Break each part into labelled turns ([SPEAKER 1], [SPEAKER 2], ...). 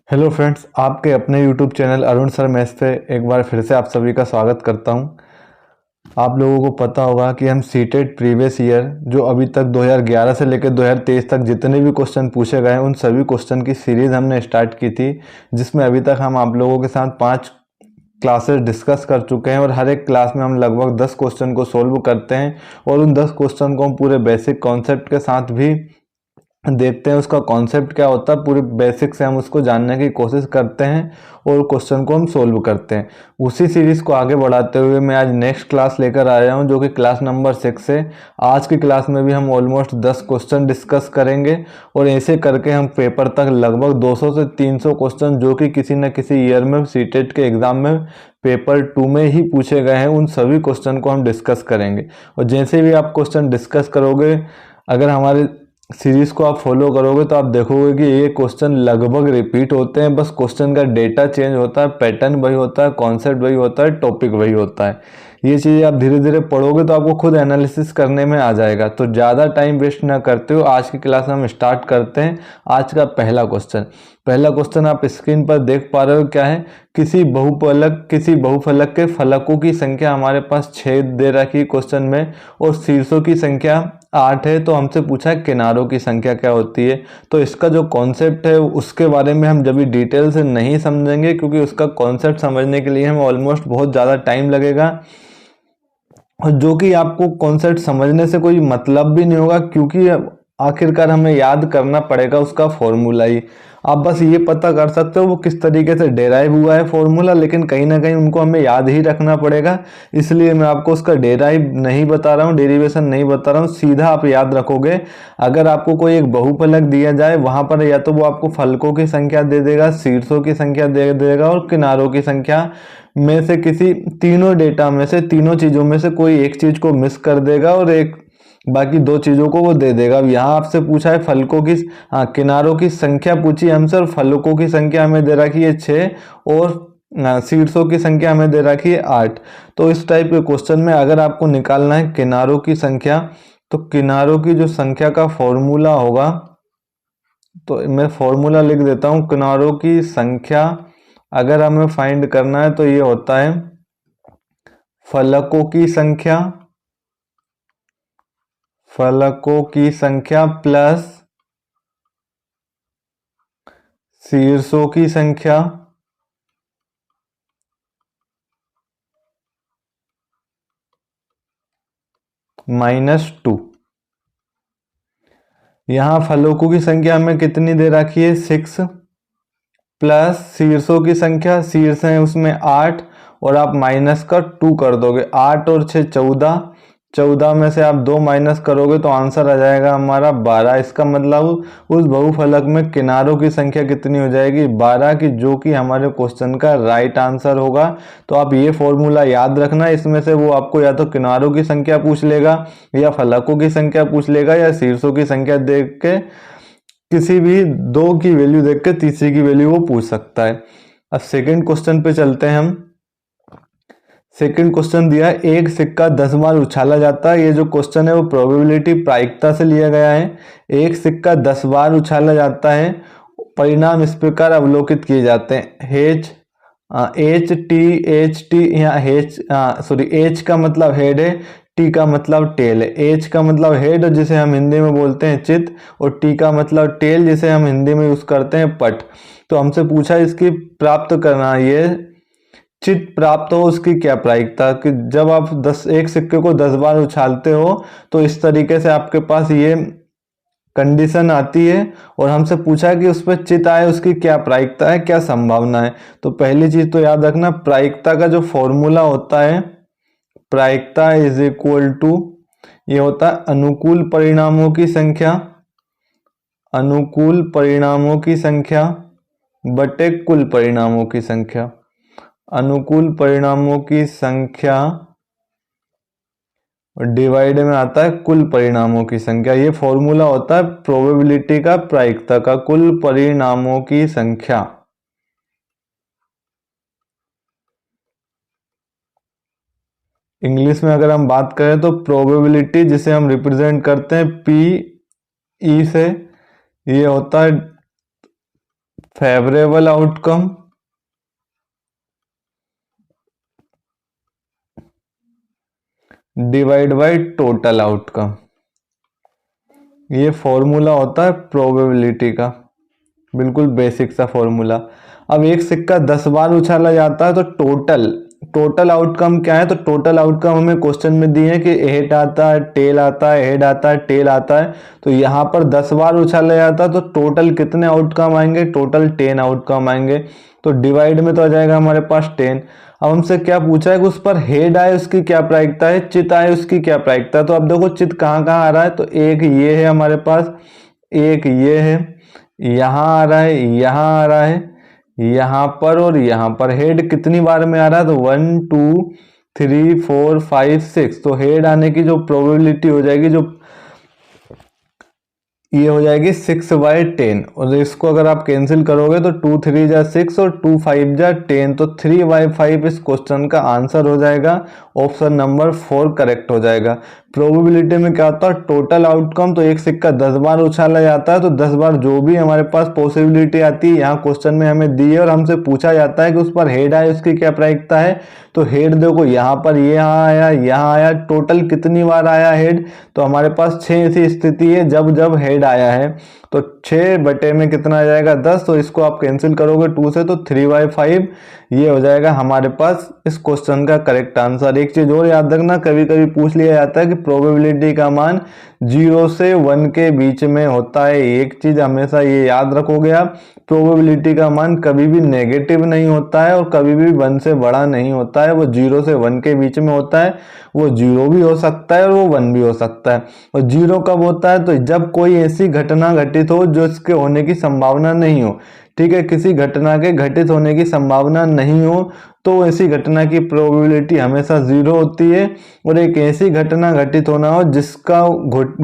[SPEAKER 1] Hello friends, आपके अपने YouTube channel Arun sir maths पे एक बार फिर से आप सभी का स्वागत करता हूं। आप लोगों को पता होगा कि हम सीटेट प्रीवियस ईयर जो अभी तक 2011 से लेकर 2023 तक जितने भी क्वेश्चन पूछे गए हैं उन सभी क्वेश्चन की सीरीज़ हमने स्टार्ट की थी, जिसमें अभी तक हम आप लोगों के साथ 5 क्लासेस डिस्कस कर चुके हैं और हर एक क्लास में हम लगभग 10 क्वेश्चन को सोल्व करते हैं और उन 10 क्वेश्चन को हम पूरे बेसिक कॉन्सेप्ट के साथ भी देखते हैं। उसका कॉन्सेप्ट क्या होता है पूरी बेसिक से हम उसको जानने की कोशिश करते हैं और क्वेश्चन को हम सोल्व करते हैं। उसी सीरीज को आगे बढ़ाते हुए मैं आज नेक्स्ट क्लास लेकर आया हूं जो कि क्लास नंबर 6 है। आज की क्लास में भी हम ऑलमोस्ट 10 क्वेश्चन डिस्कस करेंगे और ऐसे करके हम पेपर तक लगभग 200 से 300 क्वेश्चन जो कि किसी न किसी ईयर में सीटेट के एग्जाम में पेपर 2 में ही पूछे गए हैं, उन सभी क्वेश्चन को हम डिस्कस करेंगे। और जैसे भी आप क्वेश्चन डिस्कस करोगे, अगर हमारे सीरीज को आप फॉलो करोगे तो आप देखोगे कि ये क्वेश्चन लगभग रिपीट होते हैं, बस क्वेश्चन का डेटा चेंज होता है, पैटर्न वही होता है, कॉन्सेप्ट वही होता है, टॉपिक वही होता है। ये चीज़ें आप धीरे धीरे पढ़ोगे तो आपको खुद एनालिसिस करने में आ जाएगा। तो ज़्यादा टाइम वेस्ट ना करते हो, आज की क्लास हम स्टार्ट करते हैं। आज का पहला क्वेश्चन आप स्क्रीन पर देख पा रहे हो, क्या है? किसी बहुफलक के फलकों की संख्या हमारे पास 6 दे रखी है क्वेश्चन में और शीर्षों की संख्या 8 है। तो हमसे पूछा है किनारों की संख्या क्या होती है। तो इसका जो कॉन्सेप्ट है उसके बारे में हम जब डिटेल से नहीं समझेंगे, क्योंकि उसका कॉन्सेप्ट समझने के लिए हमें ऑलमोस्ट बहुत ज़्यादा टाइम लगेगा और जो कि आपको कॉन्सेप्ट समझने से कोई मतलब भी नहीं होगा, क्योंकि आखिरकार हमें याद करना पड़ेगा उसका फॉर्मूला ही। आप बस ये पता कर सकते हो वो किस तरीके से डेराइव हुआ है फॉर्मूला, लेकिन कहीं ना कहीं उनको हमें याद ही रखना पड़ेगा। इसलिए मैं आपको उसका डेराइव नहीं बता रहा हूँ, डेरिवेशन नहीं बता रहा हूँ, सीधा आप याद रखोगे। अगर आपको कोई एक बहुफलक दिया जाए, वहां पर या तो वो आपको फलकों की संख्या दे देगा, शीर्षों की संख्या दे देगा और किनारों की संख्या में से किसी तीनों डेटा में से, तीनों चीजों में से कोई एक चीज को मिस कर देगा और एक बाकी दो चीजों को वो दे देगा। अब यहाँ आपसे पूछा है फलकों की, किनारों की संख्या पूछी हमसे और फलकों की संख्या हमें दे रखी है 6 और शीर्षों की संख्या हमें दे रखी है 8। तो इस टाइप के क्वेश्चन में अगर आपको निकालना है किनारों की संख्या, तो किनारों की जो संख्या का फॉर्मूला होगा, तो मैं फॉर्मूला लिख देता हूं। किनारों की संख्या अगर हमें फाइंड करना है तो ये होता है फलकों की संख्या प्लस शीर्षों की संख्या -2। यहां फलकों की संख्या हमें कितनी दे रखी है 6 प्लस शीर्षों की संख्या, शीर्ष है उसमें 8 और आप माइनस का 2 कर दोगे। 8 और 6 14, 14 में से आप 2 माइनस करोगे तो आंसर आ जाएगा हमारा 12। इसका मतलब उस बहुफलक में किनारों की संख्या कितनी हो जाएगी 12 की, जो कि हमारे क्वेश्चन का राइट आंसर होगा। तो आप ये फॉर्मूला याद रखना। इसमें से वो आपको या तो किनारों की संख्या पूछ लेगा या फलकों की संख्या पूछ लेगा या शीर्षों की संख्या देख के किसी भी दो की वैल्यू देख के तीसरी की वैल्यू वो पूछ सकता है। अब सेकंड क्वेश्चन पे चलते हैं हम। सेकंड क्वेश्चन दिया है एक सिक्का 10 बार उछाला जाता है। ये जो क्वेश्चन है वो प्रोबेबिलिटी प्रायिकता से लिया गया है। एक सिक्का 10 बार उछाला जाता है, परिणाम इस प्रकार अवलोकित किए जाते हैं। एच का मतलब हेड है, टी का मतलब टेल है। एच का मतलब हेड जिसे हम हिंदी में बोलते हैं चित, और टी का मतलब टेल जिसे हम हिंदी में यूज करते हैं पट। तो हमसे पूछा इसकी प्राप्त करना, ये चित प्राप्त हो उसकी क्या प्रायिकता, कि जब आप एक सिक्के को 10 बार उछालते हो तो इस तरीके से आपके पास ये कंडीशन आती है और हमसे पूछा कि उस पर चित आए उसकी क्या प्रायिकता है, क्या संभावना है। तो पहली चीज तो याद रखना, प्रायिकता का जो फॉर्मूला होता है, प्रायिकता इज इक्वल टू, ये होता है अनुकूल परिणामों की संख्या बटे कुल परिणामों की संख्या। अनुकूल परिणामों की संख्या डिवाइड में आता है कुल परिणामों की संख्या। ये फॉर्मूला होता है प्रोबेबिलिटी का, प्रायिकता का, कुल परिणामों की संख्या। इंग्लिश में अगर हम बात करें तो प्रोबेबिलिटी जिसे हम रिप्रेजेंट करते हैं पी ई से, ये होता है favourable outcome divide by total outcome, ये फॉर्मूला होता है प्रोबेबिलिटी का, बिल्कुल बेसिक सा फॉर्मूला। अब एक सिक्का 10 बार उछाला जाता है तो टोटल आउटकम क्या है, तो टोटल आउटकम हमें क्वेश्चन में दिए है कि हेड आता है, टेल आता है, हेड आता है, टेल आता है। तो यहाँ पर 10 बार उछाला जाता है तो टोटल कितने आउटकम आएंगे, टोटल 10 आउटकम आएंगे। तो डिवाइड में तो आ जाएगा हमारे पास 10। अब हमसे क्या पूछा है कि उस पर हेड आए उसकी क्या प्रायिकता है, चित आए उसकी क्या प्रायिकता है। तो अब देखो चित कहाँ कहाँ आ रहा है, तो एक ये है हमारे पास, एक ये है, यहाँ आ रहा है, यहाँ आ रहा है, यहाँ पर और यहाँ पर। हेड कितनी बार में आ रहा है, तो 1 2 3 4 5 6। तो हेड आने की जो प्रोबेबिलिटी हो जाएगी, जो ये हो जाएगी 6/10। और इसको अगर आप कैंसिल करोगे तो 2 3 जा 6 और 2 5 जा 10। तो 3/5 इस क्वेश्चन का आंसर हो जाएगा। ऑप्शन नंबर 4 करेक्ट हो जाएगा। प्रोबेबिलिटी में क्या होता है, टोटल आउटकम, तो एक सिक्का 10 बार उछाला जाता है तो 10 बार जो भी हमारे पास पॉसिबिलिटी आती है, यहाँ क्वेश्चन में हमें दी है और हमसे पूछा जाता है कि उस पर हेड आए उसकी क्या प्रायिकता है। तो हेड देखो यहाँ पर, यहाँ आया, यहाँ आया, टोटल कितनी बार आया हेड, तो हमारे पास 6 ऐसी स्थिति है जब जब हेड आया है। तो 6 बटे में कितना आ जाएगा, 10। तो इसको आप कैंसिल करोगे 2 से तो 3/5 ये हो जाएगा हमारे पास इस क्वेश्चन का करेक्ट आंसर। एक चीज और याद रखना, कभी कभी पूछ लिया जाता है कि प्रोबेबिलिटी का मान 0 से 1 के बीच में होता है। एक चीज हमेशा ये याद रखोगे आप, प्रोबेबिलिटी का मान कभी भी नेगेटिव नहीं होता है और कभी भी 1 से बड़ा नहीं होता है। वो 0 से 1 के बीच में होता है। वो 0 भी हो सकता है और वो 1 भी हो सकता है। और 0 कब होता है, तो जब कोई ऐसी घटना घटित हो जो इसके होने की संभावना नहीं हो। ठीक है, किसी घटना के घटित होने की संभावना नहीं हो तो ऐसी घटना की प्रोबेबिलिटी हमेशा 0 होती है। और एक ऐसी घटना घटित होना हो जिसका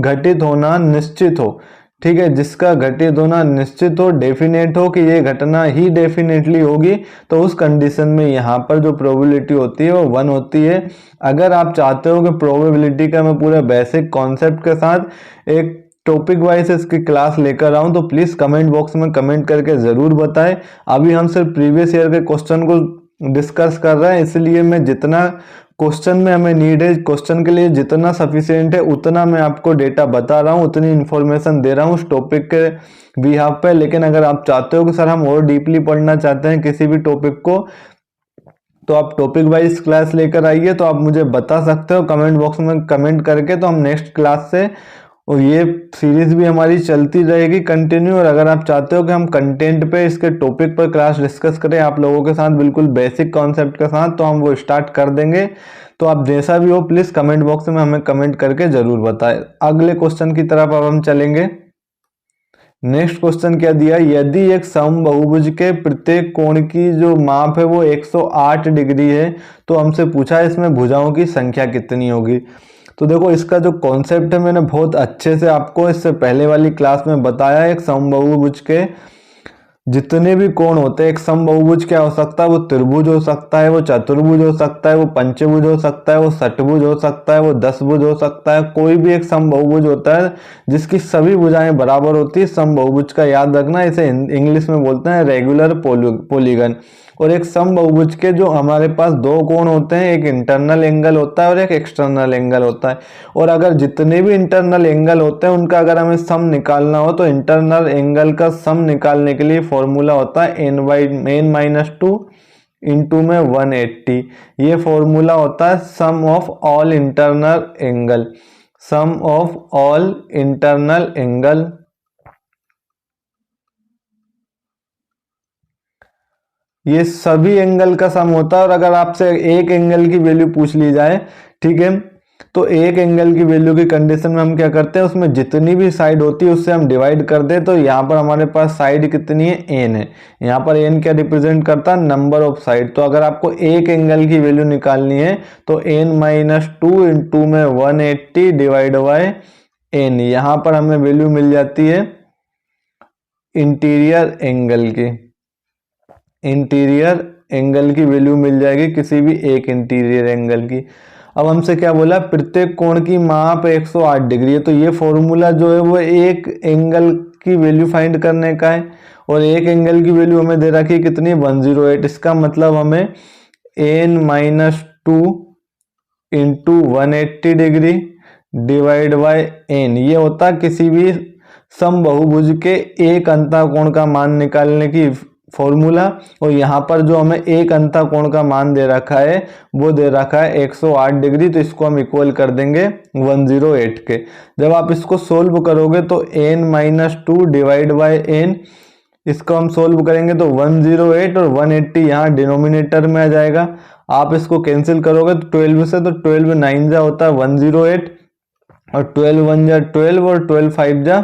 [SPEAKER 1] घटित होना निश्चित हो। ठीक है, जिसका घटित होना निश्चित हो, डेफिनेट हो कि ये घटना ही डेफिनेटली होगी, तो उस कंडीशन में यहाँ पर जो प्रोबेबिलिटी होती है वो 1 होती है। अगर आप चाहते हो कि प्रोबेबिलिटी का मैं पूरे बेसिक कॉन्सेप्ट के साथ एक टॉपिक वाइज इसकी क्लास लेकर आऊं, तो प्लीज कमेंट बॉक्स में कमेंट करके जरूर बताएं। अभी हम सिर्फ प्रीवियस ईयर के क्वेश्चन को डिस्कस कर रहे हैं, इसलिए मैं जितना क्वेश्चन में हमें नीड है, क्वेश्चन के लिए जितना सफिशिएंट है उतना मैं आपको डेटा बता रहा हूँ, उतनी इन्फॉर्मेशन दे रहा हूँ उस टॉपिक के बिहाफ पे। लेकिन अगर आप चाहते हो कि सर हम और डीपली पढ़ना चाहते हैं किसी भी टॉपिक को, तो आप टॉपिक वाइज क्लास लेकर आइए। तो आप मुझे बता सकते हो कमेंट बॉक्स में कमेंट करके, तो हम नेक्स्ट क्लास से, और ये सीरीज भी हमारी चलती रहेगी कंटिन्यू। और अगर आप चाहते हो कि हम कंटेंट पे इसके टॉपिक पर क्लास डिस्कस करें आप लोगों के साथ बिल्कुल बेसिक कॉन्सेप्ट के साथ, तो हम वो स्टार्ट कर देंगे। तो आप जैसा भी हो प्लीज कमेंट बॉक्स में हमें कमेंट करके जरूर बताएं। अगले क्वेश्चन की तरफ अब हम चलेंगे। नेक्स्ट क्वेश्चन क्या दिया, यदि एक समबाहुभुज के प्रत्येक कोण की जो माप है वो 108 डिग्री है, तो हमसे पूछा है इसमें भुजाओं की संख्या कितनी होगी। तो देखो इसका जो कॉन्सेप्ट है मैंने बहुत अच्छे से आपको इससे पहले वाली क्लास में बताया। एक समबाहुभुज के जितने भी कोण होते हैं, एक समबाहुभुज क्या हो सकता है, वो त्रिभुज हो सकता है, वो चतुर्भुज हो सकता है, वो पंचभुज हो सकता है, वो षटभुज हो सकता है, वो 10 भुज हो सकता है। कोई भी एक समबाहुभुज होता है जिसकी सभी भुजाएं बराबर होती है। समबाहुभुज का याद रखना, इसे इंग्लिश में बोलते हैं रेगुलर पॉलीगन। और एक समबाहुभुज के जो हमारे पास दो कोण होते हैं, एक इंटरनल एंगल होता है और एक एक्सटर्नल एंगल होता है। और अगर जितने भी इंटरनल एंगल होते हैं उनका अगर हमें सम निकालना हो, तो इंटरनल एंगल का सम निकालने के लिए फॉर्मूला होता है n/n-2 इंटू में 180। ये फॉर्मूला होता है sum of all internal angle, sum of all internal angle. ये सभी एंगल का सम होता है। और अगर आपसे एक एंगल की वैल्यू पूछ ली जाए, ठीक है, तो एक एंगल की वैल्यू की कंडीशन में हम क्या करते हैं, उसमें जितनी भी साइड होती है उससे हम डिवाइड कर दे। तो यहाँ पर हमारे पास साइड कितनी है, n है। यहाँ पर n क्या रिप्रेजेंट करता है, नंबर ऑफ साइड। तो अगर आपको एक एंगल की वैल्यू निकालनी है तो n-2 इंटू में 180 डिवाइड बाय n। यहाँ पर हमें वैल्यू मिल जाती है इंटीरियर एंगल की, इंटीरियर एंगल की वैल्यू मिल जाएगी किसी भी एक इंटीरियर एंगल की। अब हमसे क्या बोला, प्रत्येक कोण की माप 108 डिग्री है। तो ये फॉर्मूला जो है वो एक एंगल की वैल्यू फाइंड करने का है और एक एंगल की वैल्यू हमें दे रखी है कितनी 108। इसका मतलब हमें n-2 into 180 degree divide by n, ये होता है किसी भी समबाहुभुज के एक अंतःकोण का मान निकालने की फॉर्मूला। और यहाँ पर जो हमें एक अंतःकोण का मान दे रखा है वो दे रखा है 108 डिग्री, तो इसको हम इक्वल कर देंगे 108 के। जब आप इसको सोल्व करोगे तो n-2 डिवाइड बाय n, इसको हम सोल्व करेंगे तो 108 और 180 यहाँ डिनोमिनेटर में आ जाएगा। आप इसको कैंसिल करोगे तो 12 से, तो 12 9 जा होता है 108 और 12 1 जा 12 और 12 5 जा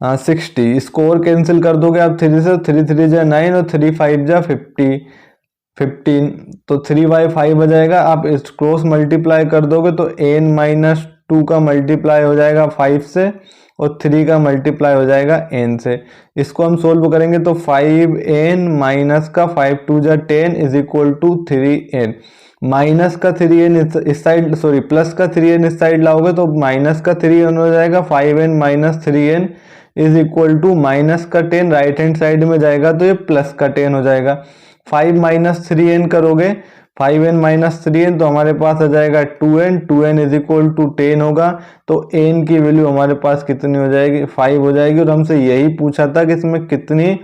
[SPEAKER 1] 60। इसको और कैंसिल कर दोगे आप 3 से, 3 3 जा 9 और 3 5 जा 15, तो 3/5 आ जाएगा। आप इस क्रॉस मल्टीप्लाई कर दोगे तो n-2 का मल्टीप्लाई हो जाएगा 5 से और 3 का मल्टीप्लाई हो जाएगा n से। इसको हम सोल्व करेंगे तो 5n माइनस का 5 2 जा 10 is equal to 3n। Minus का 3n इस साइड, सॉरी प्लस का 3n इस साइड लाओगे तो माइनस का 3n हो जाएगा। 5n minus 3n is equal to minus का 10 राइट हैंड साइड में जाएगा तो ये प्लस का 10 हो जाएगा। 5 माइनस 3n करोगे, 5n माइनस 3n तो हमारे पास आ जाएगा 2n, 2n is equal to 10 होगा। तो n की वैल्यू हमारे पास कितनी हो जाएगी, 5 हो जाएगी। और हमसे यही पूछा था कि इसमें कितनी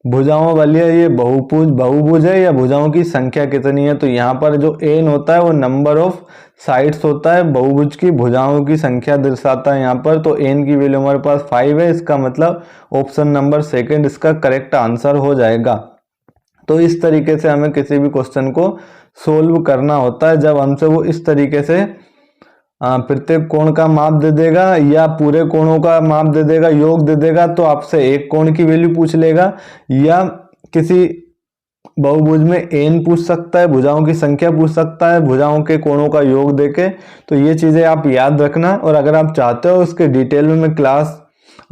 [SPEAKER 1] भुजाओं वाली है, ये बहुभुज है या भुजाओं की संख्या कितनी है। तो यहाँ पर जो n होता है वो नंबर ऑफ साइड्स होता है, बहुभुज की भुजाओं की संख्या दर्शाता है यहाँ पर। तो n की वैल्यू हमारे पास 5 है, इसका मतलब ऑप्शन नंबर सेकंड इसका करेक्ट आंसर हो जाएगा। तो इस तरीके से हमें किसी भी क्वेश्चन को सोल्व करना होता है। जब हमसे वो इस तरीके से प्रत्येक कोण का माप दे देगा या पूरे कोणों का माप दे देगा, योग दे देगा, तो आपसे एक कोण की वैल्यू पूछ लेगा या किसी बहुभुज में n पूछ सकता है, भुजाओं की संख्या पूछ सकता है, भुजाओं के कोणों का योग देके। तो ये चीजें आप याद रखना। और अगर आप चाहते हो उसके डिटेल में मैं क्लास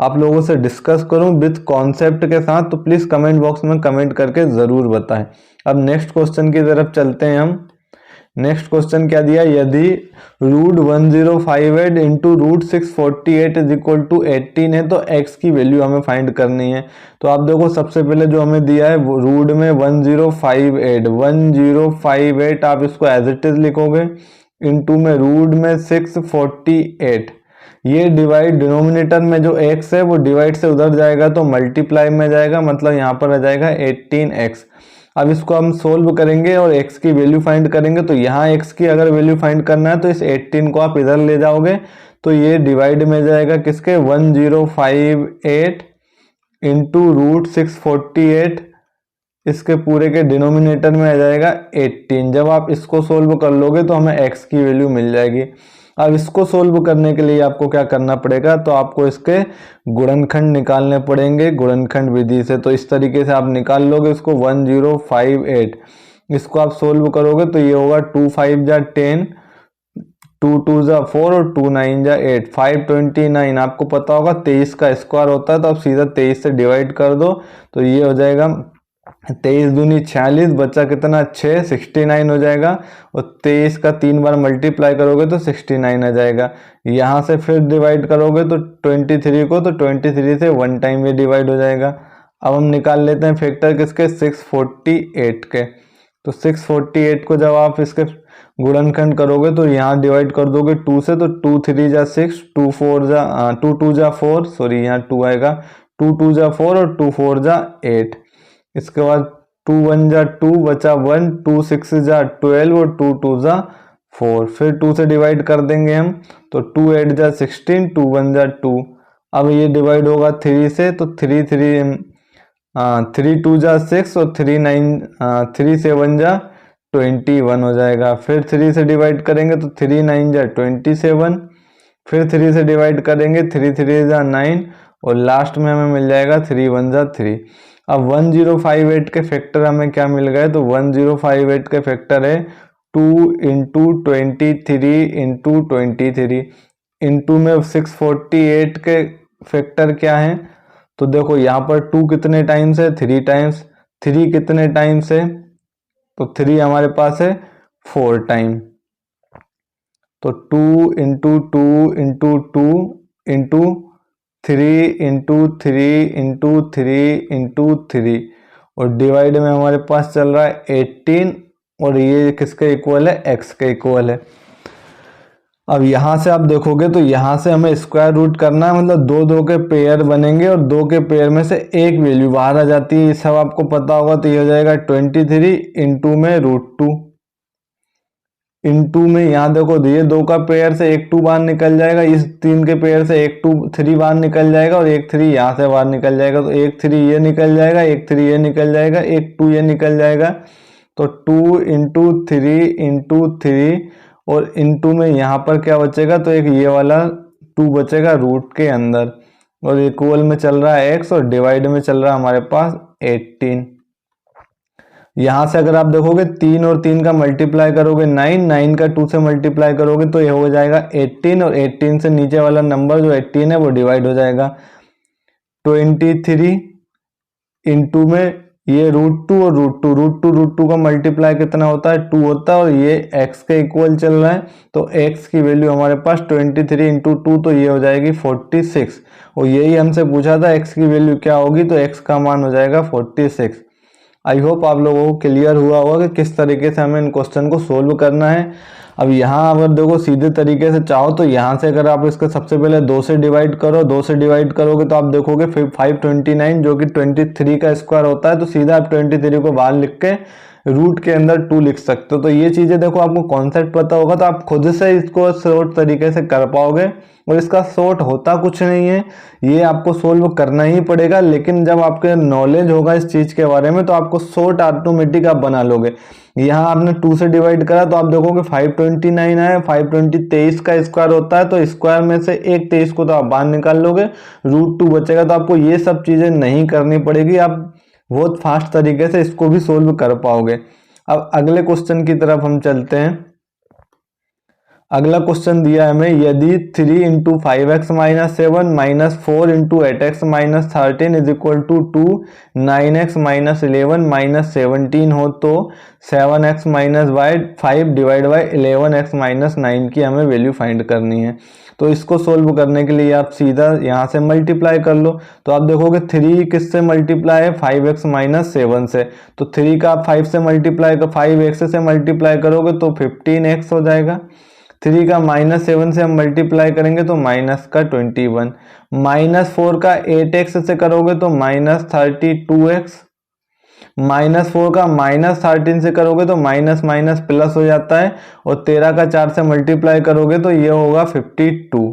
[SPEAKER 1] आप लोगों से डिस्कस करूं विद कॉन्सेप्ट के साथ, तो प्लीज कमेंट बॉक्स में कमेंट करके जरूर बताएं। अब नेक्स्ट क्वेश्चन की तरफ चलते हैं हम। नेक्स्ट क्वेश्चन क्या दिया, यदि √1058 इंटू √648 इज इक्वल टू 18 है तो x की वैल्यू हमें फाइंड करनी है। तो आप देखो सबसे पहले जो हमें दिया है रूट में 1058 आप इसको एज इट इज लिखोगे, इंटू में रूट में 648, ये डिवाइड डिनोमिनेटर में जो x है वो डिवाइड से उधर जाएगा तो मल्टीप्लाई में जाएगा, मतलब यहाँ पर आ जाएगा 18x। अब इसको हम सोल्व करेंगे और x की वैल्यू फाइंड करेंगे। तो यहाँ x की अगर वैल्यू फाइंड करना है तो इस 18 को आप इधर ले जाओगे तो ये डिवाइड में जाएगा किसके 1058 इंटू √648, इसके पूरे के डिनोमिनेटर में आ जाएगा 18। जब आप इसको सोल्व कर लोगे तो हमें x की वैल्यू मिल जाएगी। अब इसको सोल्व करने के लिए आपको क्या करना पड़ेगा, तो आपको इसके गुणनखंड निकालने पड़ेंगे गुणनखंड विधि से। तो इस तरीके से आप निकाल लोगे इसको 1058, इसको आप सोल्व करोगे तो ये होगा 2 5 जा 10, 2 2 जा 4 और 2 9 जा 8, 529। आपको पता होगा 23 का स्क्वायर होता है, तो आप सीधा 23 से डिवाइड कर दो तो ये हो जाएगा 23 दूनी 46, बच्चा कितना 6, 69 हो जाएगा। और 23 का 3 बार मल्टीप्लाई करोगे तो 69 आ जाएगा। यहाँ से फिर डिवाइड करोगे तो 23 को, तो 23 से 1 टाइम ये डिवाइड हो जाएगा। अब हम निकाल लेते हैं फैक्टर किसके 648 के। तो 648 को जब आप इसके गुणनखंड करोगे तो यहाँ डिवाइड कर दोगे 2 से, तो 2 3 जा 6, 2 2 जा 4, सॉरी यहाँ 2 आएगा, 2 2 जा 4 और 2 4 जा 8। इसके बाद 2 1 जा 2 बचा 1, 2 6 जा 12 और 2 2 जा 4, फिर 2 से डिवाइड कर देंगे हम तो 2 8 जा 16, 2 1 जा 2। अब ये डिवाइड होगा 3 से, तो 3 2 जा 6 और 3 7 जा 21 हो जाएगा। फिर 3 से डिवाइड करेंगे तो 3 9 जा 27, फिर 3 से डिवाइड करेंगे 3 3 जा 9 और लास्ट में हमें मिल जाएगा 3 1 जा 3। अब 1058 के फैक्टर हमें क्या मिल गए, तो 1058 के फैक्टर है 2 इंटू 23 इंटू 23, इंटू में 648 के फैक्टर क्या है। तो देखो यहाँ पर 2 कितने टाइम्स है, 3 टाइम्स, 3 कितने टाइम्स है, तो 3 हमारे पास है 4 टाइम। तो 2 into 2 into 2 into 3 into 3 into 3 into 3 और डिवाइड में हमारे पास चल रहा है 18 और ये किसके इक्वल है, x के इक्वल है। अब यहाँ से आप देखोगे तो यहाँ से हमें स्क्वायर रूट करना है, मतलब दो दो के पेयर बनेंगे और दो के पेयर में से एक वैल्यू बाहर आ जाती है, ये सब आपको पता होगा। तो ये हो जाएगा 23 इंटू में √2 इंटू में यहाँ देखो ये दो का पेयर से एक 2 बाहर निकल जाएगा, इस 3 के पेयर से एक 2 3 बाहर निकल जाएगा और एक 3 यहाँ से बाहर निकल जाएगा। तो एक 3 ये निकल जाएगा, एक 3 ये निकल जाएगा, एक 2 ये निकल जाएगा। तो 2 इंटू 3 इंटू 3 और इंटू में यहाँ पर क्या बचेगा, तो एक ये वाला 2 बचेगा रूट के अंदर और इक्वल में चल रहा है x और डिवाइड में चल रहा है हमारे पास 18। यहाँ से अगर आप देखोगे 3 और 3 का मल्टीप्लाई करोगे 9, 9 का 2 से मल्टीप्लाई करोगे तो ये हो जाएगा 18 और 18 से नीचे वाला नंबर जो 18 है वो डिवाइड हो जाएगा। 23 इंटू में ये √2 और √2 का मल्टीप्लाई कितना होता है, 2 होता है और ये x के इक्वल चल रहा है। तो x की वैल्यू हमारे पास 23 इंटू 2 तो ये हो जाएगी 46 और यही हमसे पूछा था x की वैल्यू क्या होगी, तो x का मान हो जाएगा 46। आई होप आप लोगों को क्लियर हुआ होगा कि किस तरीके से हमें इन क्वेश्चन को सोल्व करना है। अब यहाँ अगर देखो सीधे तरीके से चाहो तो यहाँ से अगर आप इसको सबसे पहले 2 से डिवाइड करो, 2 से डिवाइड करोगे तो आप देखोगे 529 जो कि 23 का स्क्वायर होता है। तो सीधा आप 23 को बाहर लिख के रूट के अंदर 2 लिख सकते हो। तो ये चीज़ें देखो आपको कॉन्सेप्ट पता होगा तो आप खुद से इसको शॉर्ट तरीके से कर पाओगे और इसका शॉर्ट होता कुछ नहीं है, ये आपको सोल्व करना ही पड़ेगा। लेकिन जब आपके नॉलेज होगा इस चीज़ के बारे में तो आपको शॉर्ट ऑटोमेटिक आप बना लोगे। यहाँ आपने 2 से डिवाइड करा तो आप देखोगे 529 है, 520 23 का स्क्वायर होता है तो स्क्वायर में से एक 23 को तो आप बाहर निकाल लोगे, √2 बचेगा। तो आपको ये सब चीज़ें नहीं करनी पड़ेगी, आप बहुत फास्ट तरीके से इसको भी सोल्व कर पाओगे। अब अगले क्वेश्चन की तरफ हम चलते हैं। अगला क्वेश्चन दिया है हमें, यदि 3 into 5x minus 7 minus 4 into 8x minus 13 is equal to 2, 9x minus 11 minus 17 हो तो 7x minus 5 divide by 11x minus 9 की हमें वैल्यू फाइंड करनी है। तो इसको सोल्व करने के लिए आप सीधा यहाँ से मल्टीप्लाई कर लो। तो आप देखोगे 3 किससे मल्टीप्लाई है, 5x माइनस 7 से। तो 3 का आप 5 से मल्टीप्लाई कर 5x से मल्टीप्लाई करोगे तो 15x हो जाएगा। 3 का माइनस 7 से हम मल्टीप्लाई करेंगे तो माइनस का 21। माइनस 4 का 8x से करोगे तो माइनस 32x। माइनस 4 का माइनस 13 से करोगे तो माइनस माइनस प्लस हो जाता है और 13 का 4 से मल्टीप्लाई करोगे तो ये होगा 52।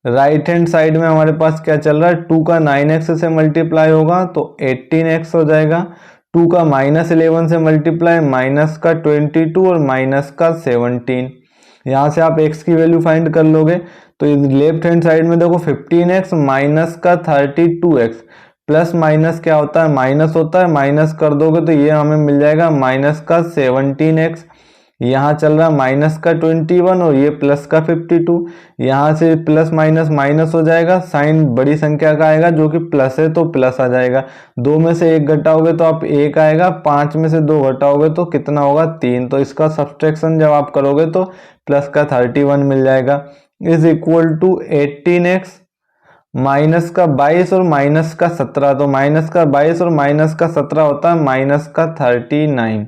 [SPEAKER 1] राइट हैंड साइड में हमारे पास क्या चल रहा है, 2 का 9x से मल्टीप्लाई होगा तो 18x हो जाएगा। 2 का माइनस 11 से मल्टीप्लाई माइनस का 22 और माइनस का 17। यहाँ से आप x की वैल्यू फाइंड कर लोगे। तो लेफ्ट हैंड साइड में देखो 15x माइनस का 32x प्लस माइनस क्या होता है, माइनस होता है, माइनस कर दोगे तो ये हमें मिल जाएगा माइनस का 17x। यहाँ चल रहा है माइनस का 21 और ये प्लस का 52। यहाँ से प्लस माइनस माइनस हो जाएगा, साइन बड़ी संख्या का आएगा जो कि प्लस है तो प्लस आ जाएगा। 2 में से 1 घटाओगे तो आप 1 आएगा, 5 में से 2 घटाओगे तो कितना होगा 3। तो इसका सब्सट्रैक्शन जब आप करोगे तो प्लस का 31 मिल जाएगा is equal to 18x minus का 22 और माइनस का 17। तो माइनस का 22 और माइनस का 17 होता है माइनस का 39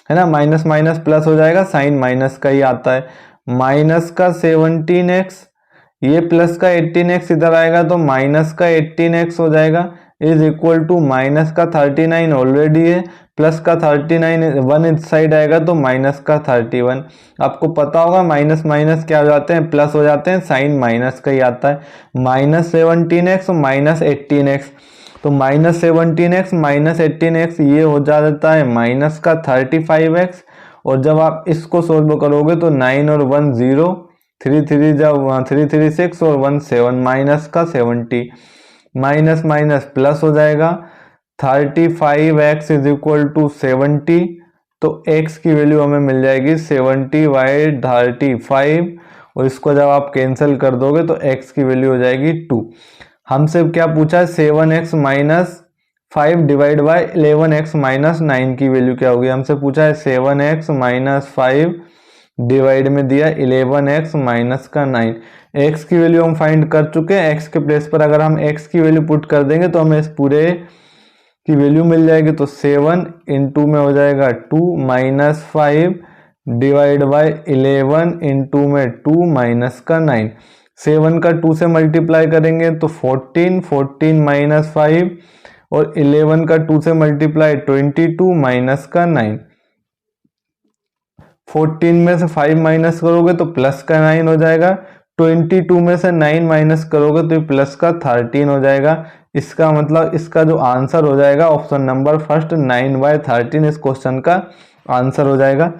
[SPEAKER 1] है ना। माइनस माइनस प्लस हो जाएगा, साइन माइनस का ही आता है। माइनस का 17x, ये प्लस का 18x इधर आएगा तो माइनस का 18x हो जाएगा इज इक्वल टू माइनस का 39 ऑलरेडी है, प्लस का 39 1 इस साइड आएगा तो माइनस का 31। आपको पता होगा माइनस माइनस क्या हो जाते हैं, प्लस हो जाते हैं, साइन माइनस का ही आता है। माइनस 17x और माइनस 18x, तो माइनस 17x माइनस 18x ये हो जाता है माइनस का 35x। और जब आप इसको सोल्व करोगे तो 9 और 1 0, 3 3 जब 3 3 6 और 1 7 माइनस का 70। माइनस माइनस प्लस हो जाएगा, 35x इज इक्वल टू 70। तो x की वैल्यू हमें मिल जाएगी 70 बाई 35 और इसको जब आप कैंसिल कर दोगे तो x की वैल्यू हो जाएगी 2। हमसे क्या पूछा है, 7x minus 5 divide by 11x minus 9 की वैल्यू क्या होगी। हमसे पूछा है 7x माइनस 5 डिवाइड में दिया 11x माइनस का 9। x की वैल्यू हम फाइंड कर चुके हैं। x के प्लेस पर अगर हम x की वैल्यू पुट कर देंगे तो हमें इस पूरे की वैल्यू मिल जाएगी। तो 7 इंटू में हो जाएगा 2 माइनस 5 डिवाइड बाई 11 इंटू में 2 माइनस का 9। 7 का 2 से मल्टीप्लाई करेंगे तो 14, 14 माइनस 5 और 11 का 2 से मल्टीप्लाई 22 माइनस का 9। 14 में से 5 माइनस करोगे तो प्लस का 9 हो जाएगा। 22 में से 9 माइनस करोगे तो प्लस का 13 हो जाएगा। इसका मतलब इसका जो आंसर हो जाएगा ऑप्शन नंबर फर्स्ट 9/13 इस क्वेश्चन का आंसर हो जाएगा।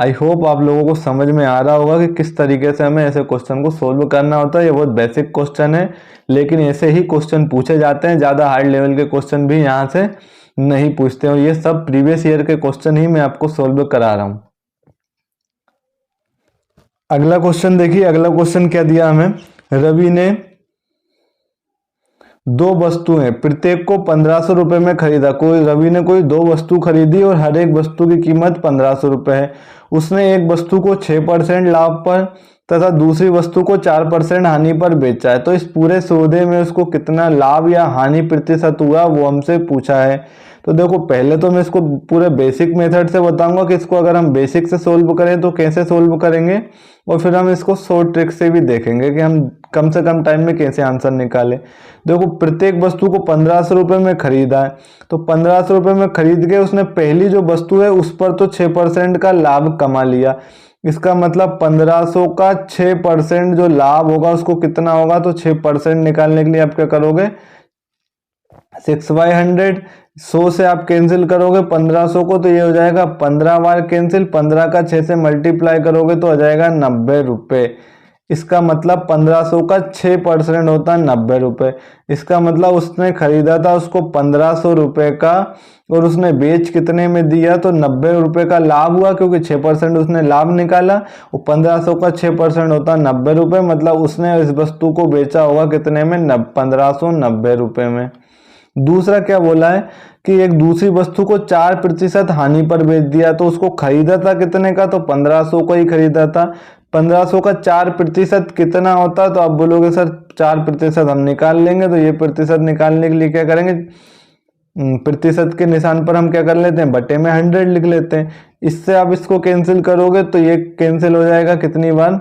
[SPEAKER 1] आई होप आप लोगों को समझ में आ रहा होगा कि किस तरीके से हमें ऐसे क्वेश्चन को सोल्व करना होता है। ये बहुत बेसिक क्वेश्चन है, लेकिन ऐसे ही क्वेश्चन पूछे जाते हैं। ज़्यादा हार्ड लेवल के क्वेश्चन भी यहाँ से नहीं पूछते हैं। ये सब प्रीवियस ईयर के क्वेश्चन ही मैं आपको सोल्व करा रहा हूँ। अगला क्वेश्चन देखिए, अगला क्वेश्चन क्या दिया हमें। रवि ने दो वस्तुएं प्रत्येक को 1500 रुपए में खरीदा। रवि ने कोई दो वस्तु खरीदी और हर एक वस्तु की कीमत 1500 रुपए है। उसने एक वस्तु को 6% लाभ पर तथा दूसरी वस्तु को 4% हानि पर बेचा है। तो इस पूरे सौदे में उसको कितना लाभ या हानि प्रतिशत हुआ वो हमसे पूछा है। तो देखो, पहले तो मैं इसको पूरे बेसिक मेथड से बताऊंगा कि इसको अगर हम बेसिक से सोल्व करें तो कैसे सोल्व करेंगे, और फिर हम इसको शॉर्ट ट्रिक से भी देखेंगे कि हम कम से कम टाइम में कैसे आंसर निकालें। देखो, प्रत्येक वस्तु को 1500 रुपये में खरीदा है, तो 1500 रुपये में खरीद के उसने पहली जो वस्तु है उस पर तो 6% का लाभ कमा लिया। इसका मतलब 1500 का 6% जो लाभ होगा उसको कितना होगा, तो 6% निकालने के लिए आप क्या करोगे, 6/100। 100 से आप कैंसिल करोगे 1500 को, तो ये हो जाएगा 15 बार कैंसिल। 15 का 6 से मल्टीप्लाई करोगे तो आ जाएगा 90 रुपये। इसका मतलब 1500 का 6% होता है 90 रुपये। इसका मतलब उसने खरीदा था उसको 1500 रुपये का, और उसने बेच कितने में दिया, तो 90 रुपये का लाभ हुआ, क्योंकि 6% उसने लाभ निकाला। और 1500 का 6% होता है 90 रुपये। मतलब उसने इस वस्तु को बेचा होगा कितने में, 1590 रुपये में। दूसरा क्या बोला है कि एक दूसरी वस्तु को 4% हानि पर बेच दिया। तो उसको खरीदा था कितने का, तो 1500 को ही खरीदा था। 1500 का 4% कितना होता है, तो आप बोलोगे सर 4% हम निकाल लेंगे। तो ये प्रतिशत निकालने के लिए क्या करेंगे, प्रतिशत के निशान पर हम क्या कर लेते हैं, बटे में 100 लिख लेते हैं। इससे आप इसको कैंसिल करोगे तो ये कैंसिल हो जाएगा कितनी बार,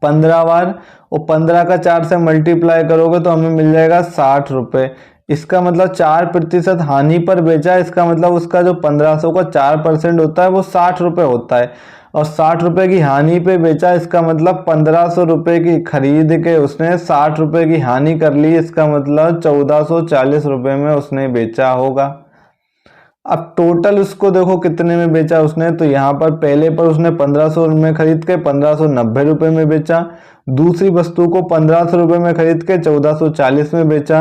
[SPEAKER 1] 15 बार। और 15 का 4 से मल्टीप्लाई करोगे तो हमें मिल जाएगा 60 रुपये। इसका मतलब 4% हानि पर बेचा। इसका मतलब उसका जो 1500 का 4% होता है वो 60 रुपये होता है, और 60 रुपये की हानि पे बेचा। इसका मतलब 1500 रुपये की खरीद के उसने 60 रुपये की हानि कर ली। इसका मतलब 1440 रुपये में उसने बेचा होगा। अब टोटल उसको देखो कितने में बेचा उसने, तो यहाँ पर पहले पर उसने 1500 में खरीद के 1590 रुपये में बेचा। दूसरी वस्तु को 1500 रुपये में खरीद के 1440 में बेचा।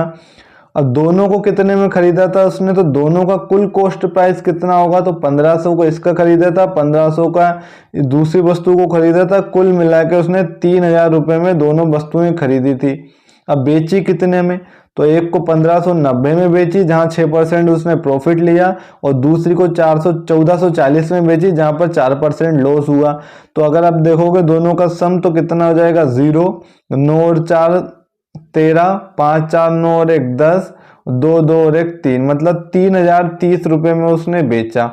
[SPEAKER 1] अब दोनों को कितने में खरीदा था उसने, तो दोनों का कुल कॉस्ट प्राइस कितना होगा, तो 1500 को इसका खरीदा था, 1500 का दूसरी वस्तु को खरीदा था। कुल मिला के उसने 3000 रुपये में दोनों वस्तुएं खरीदी थी। अब बेची कितने में, तो एक को 1590 में बेची जहां 6% उसने प्रॉफिट लिया, और दूसरी को 1440 में बेची जहां पर 4% लॉस हुआ। तो अगर आप देखोगे दोनों का सम तो कितना हो जाएगा, 0, 9 और 4 13, 5 4 9 और 1 10, 2 2 और 1 3, मतलब 3030 रुपये में उसने बेचा।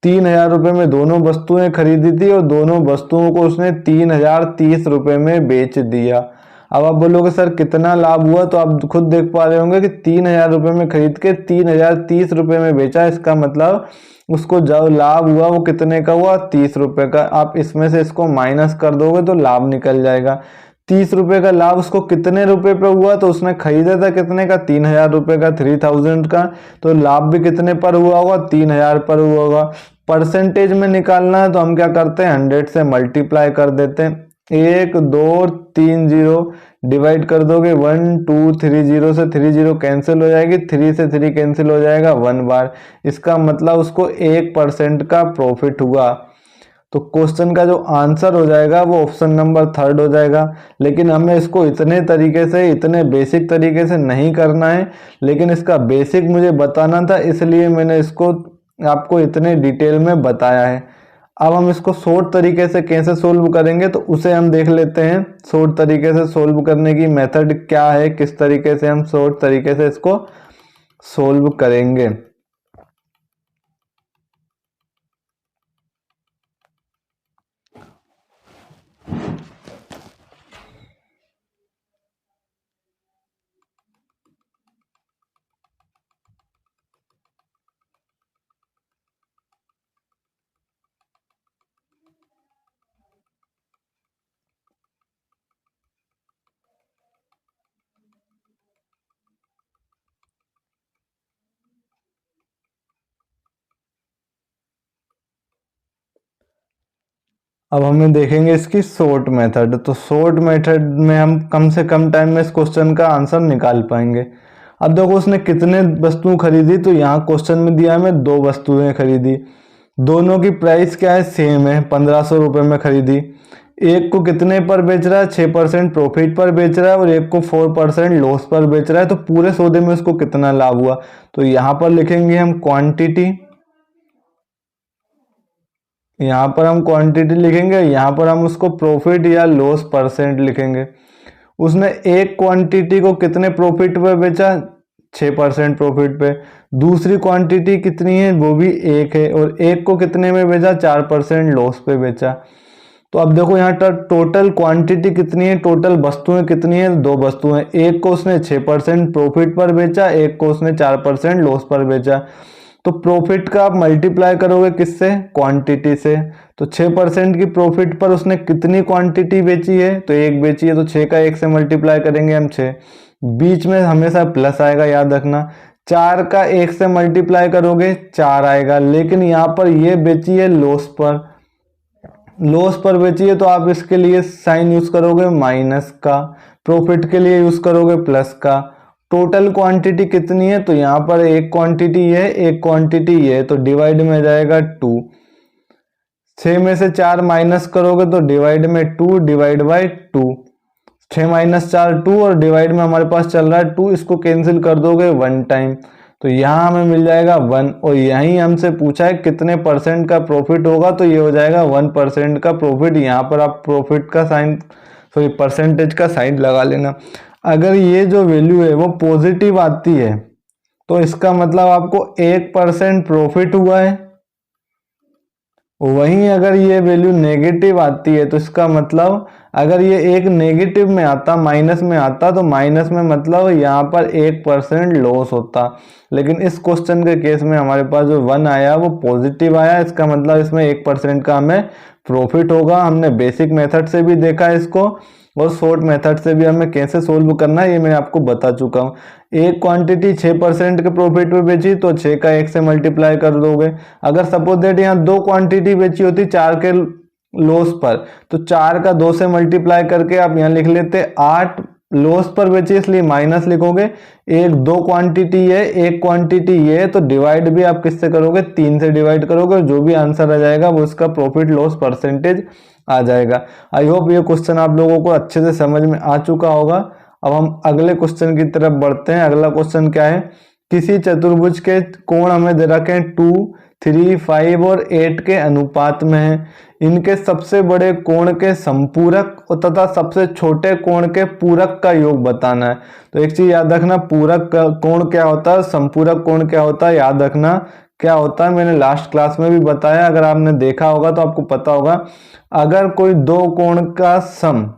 [SPEAKER 1] 3000 रुपये में दोनों वस्तुएं खरीदी थी और दोनों वस्तुओं को उसने 3030 रुपये में बेच दिया। अब आप बोलोगे सर कितना लाभ हुआ, तो आप खुद देख पा रहे होंगे कि 3000 रुपये में खरीद के 3030 रुपये में बेचा। इसका मतलब उसको जो लाभ हुआ वो कितने का हुआ, 30 रुपये का। आप इसमें से इसको माइनस कर दोगे तो लाभ निकल जाएगा। 30 रुपये का लाभ उसको कितने रुपए पे हुआ, तो उसने खरीदा था कितने का, 3000 रुपये का, 3000 का। तो लाभ भी कितने पर हुआ होगा, 3000 पर हुआ होगा। परसेंटेज में निकालना है तो हम क्या करते हैं, 100 से मल्टीप्लाई कर देते हैं। 1 2 3 0 डिवाइड कर दोगे 1 2 3 0 से 3 0 कैंसिल हो जाएगी, 3 से 3 कैंसिल हो जाएगा 1 बार। इसका मतलब उसको 1% का प्रॉफिट हुआ। तो क्वेश्चन का जो आंसर हो जाएगा वो ऑप्शन नंबर 3 हो जाएगा। लेकिन हमें इसको इतने तरीके से, इतने बेसिक तरीके से नहीं करना है, लेकिन इसका बेसिक मुझे बताना था, इसलिए मैंने इसको आपको इतने डिटेल में बताया है। अब हम इसको शॉर्ट तरीके से कैसे सोल्व करेंगे तो उसे हम देख लेते हैं। शॉर्ट तरीके से सोल्व करने की मेथड क्या है, किस तरीके से हम शॉर्ट तरीके से इसको सोल्व करेंगे। अब हमें देखेंगे इसकी शॉर्ट मेथड। तो शॉर्ट मेथड में हम कम से कम टाइम में इस क्वेश्चन का आंसर निकाल पाएंगे। अब देखो उसने कितने वस्तुएं खरीदी, तो यहाँ क्वेश्चन में दिया हमें 2 वस्तुएं खरीदी। दोनों की प्राइस क्या है, सेम है, 1500 रुपये में खरीदी। एक को कितने पर बेच रहा है, 6% प्रॉफिट पर बेच रहा है और एक को 4% लॉस पर बेच रहा है। तो पूरे सौदे में उसको कितना लाभ हुआ, तो यहाँ पर लिखेंगे हम क्वांटिटी, यहाँ पर हम क्वांटिटी लिखेंगे, यहाँ पर हम उसको प्रॉफिट या लॉस परसेंट लिखेंगे। उसने एक क्वांटिटी को कितने प्रॉफिट पे बेचा, 6% प्रॉफिट पे। दूसरी क्वांटिटी कितनी है, वो भी एक है, और एक को कितने में बेचा, 4% लॉस पे बेचा। तो अब देखो यहाँ टोटल क्वांटिटी कितनी है, टोटल वस्तुएं कितनी है, 2 वस्तुएं। एक को उसने 6% प्रॉफिट पर बेचा, एक को उसने 4% लॉस पर बेचा। तो प्रॉफिट का आप मल्टीप्लाई करोगे किससे, क्वांटिटी से। तो 6% की प्रॉफिट पर उसने कितनी क्वांटिटी बेची है, तो एक बेची है, तो 6 का 1 से मल्टीप्लाई करेंगे हम 6। बीच में हमेशा प्लस आएगा, याद रखना। 4 का 1 से मल्टीप्लाई करोगे 4 आएगा, लेकिन यहाँ पर ये बेची है लॉस पर, लॉस पर बेची है, तो आप इसके लिए साइन यूज करोगे माइनस का, प्रॉफिट के लिए यूज करोगे प्लस का। टोटल क्वांटिटी कितनी है, तो यहाँ पर एक क्वांटिटी है, एक क्वांटिटी है, तो डिवाइड में आ जाएगा 2। 6 में से 4 माइनस करोगे तो डिवाइड में 2 डिवाइड बाई 2। 6 माइनस 4 2 और डिवाइड में हमारे पास चल रहा है 2, इसको कैंसिल कर दोगे 1 टाइम, तो यहाँ हमें मिल जाएगा 1। और यहीं हमसे पूछा है कितने परसेंट का प्रॉफिट होगा, तो ये हो जाएगा 1% का प्रॉफिट। यहाँ पर आप प्रॉफिट का साइन, सॉरी परसेंटेज का साइन लगा लेना। अगर ये जो वैल्यू है वो पॉजिटिव आती है तो इसका मतलब आपको 1% प्रॉफिट हुआ है। वहीं अगर ये वैल्यू नेगेटिव आती है तो इसका मतलब, अगर ये एक नेगेटिव में आता, माइनस में आता, तो माइनस में मतलब यहाँ पर 1% लॉस होता। लेकिन इस क्वेश्चन के केस में हमारे पास जो 1 आया वो पॉजिटिव आया, इसका मतलब इसमें 1% का हमें प्रॉफिट होगा। हमने बेसिक मेथड से भी देखा है इसको, और शॉर्ट मेथड से भी हमें कैसे सोल्व करना है ये मैं आपको बता चुका हूँ। एक क्वांटिटी 6% के प्रॉफिट पे बेची तो 6 का 1 से मल्टीप्लाई कर दोगे। अगर सपोज दैट यहाँ 2 क्वांटिटी बेची होती 4 के लॉस पर, तो 4 का 2 से मल्टीप्लाई करके आप यहाँ लिख लेते 8, लॉस पर बेची इसलिए माइनस लिखोगे। एक 2 क्वांटिटी है, एक क्वांटिटी ये है, तो डिवाइड भी आप किससे करोगे, 3 से डिवाइड करोगे, जो भी आंसर आ जाएगा वो इसका प्रॉफिट लॉस परसेंटेज आ जाएगा। आई होप ये क्वेश्चन आप लोगों को अच्छे से समझ में आ चुका होगा। अब हम अगले क्वेश्चन की तरफ बढ़ते हैं। अगला क्वेश्चन क्या है, किसी चतुर्भुज के कोण हमें दे रखे हैं 2, 3, 5 और 8 के अनुपात में है। इनके सबसे बड़े कोण के संपूरक तथा सबसे छोटे कोण के पूरक का योग बताना है। तो एक चीज याद रखना, पूरक कोण क्या होता है, संपूरक कोण क्या होता है, याद रखना क्या होता है। मैंने लास्ट क्लास में भी बताया, अगर आपने देखा होगा तो आपको पता होगा। अगर कोई 2 कोण का सम